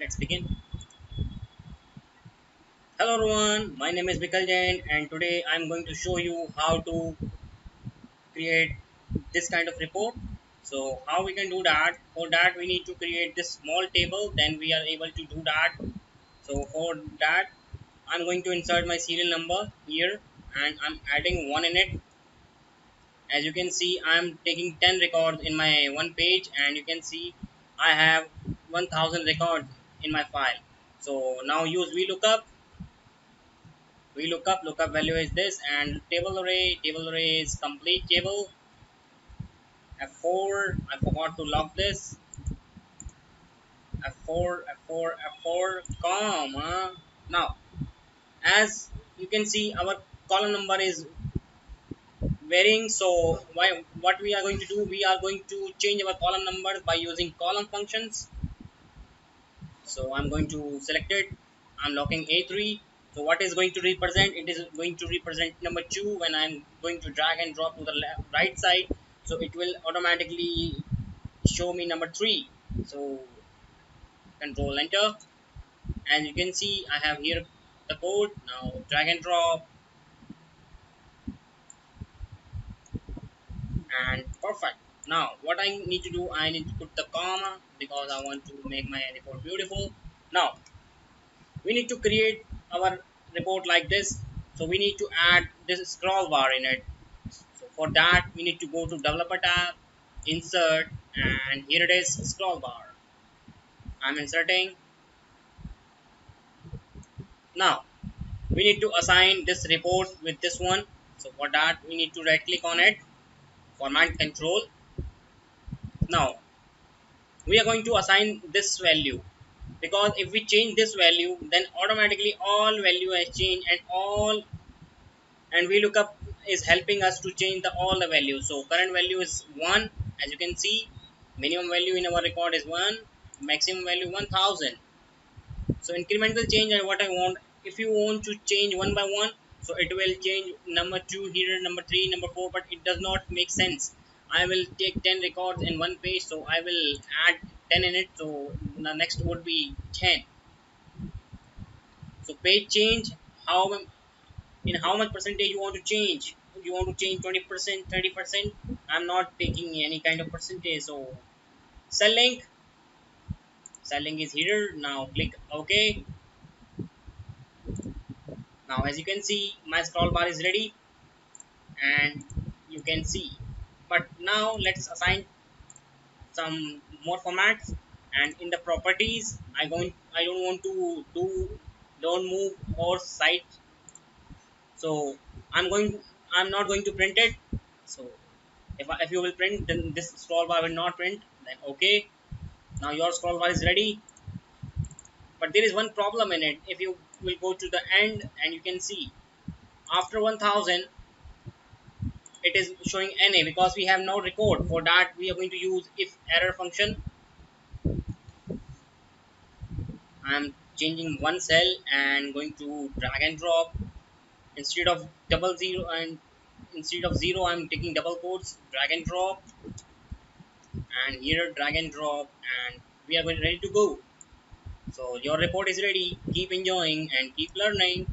let's begin. Hello everyone, my name is Vikaljain and today I'm going to show you how to create this kind of report. So how we can do that? For that we need to create this small table, then we are able to do that. So for that I'm going to insert my serial number here and I'm adding 1 in it. As you can see, I'm taking 10 records in my one page and you can see I have 1000 records in my file. So now use lookup value is this, and table array is complete table. F4, I forgot to lock this. F4 comma. Now as you can see, our column number is varying. So what we are going to do, we are going to change our column numbers by using column functions. So I'm going to select it. I'm locking A3. So what is going to represent? It is going to represent number 2 when I'm going to drag and drop to the right side. So it will automatically show me number 3. So control enter, and you can see I have here the code. Now drag and drop, and perfect. Now what I need to do, I need to put the comma because I want to make my report beautiful. Now we need to create our report like this. So we need to add this scroll bar in it. So for that we need to go to developer tab, insert, and here it is, scroll bar. I'm inserting. Now we need to assign this report with this one. So for that we need to right click on it, format control. Now we are going to assign this value, because if we change this value then automatically all value has changed, and vlookup is helping us to change all the values. So current value is 1, as you can see. Minimum value in our record is 1, maximum value 1000. So incremental change and what I want, if you want to change one by one, so it will change number 2 here, number 3, number 4, but it does not make sense. I will take 10 records in one page, so I will add 10 in it. So the next would be 10. So page change, how in how much percentage you want to change. If you want to change 20%, 30%, I'm not taking any kind of percentage. So cell link is here. Now click OK. Now as you can see, my scroll bar is ready, and you can see. But now let's assign some more formats. And in the properties, I don't want to do don't move or cite. So I'm not going to print it. So if you will print, then this scroll bar will not print. Then okay. Now your scroll bar is ready. But there is one problem in it. If you will go to the end, and you can see after 1000 it is showing NA, because we have no record. For that we are going to use if error function. I'm changing one cell and going to drag and drop. Instead of double zero, and instead of 0 I'm taking double quotes, drag and drop, and here drag and drop, and we are ready to go. So your report is ready. Keep enjoying and keep learning.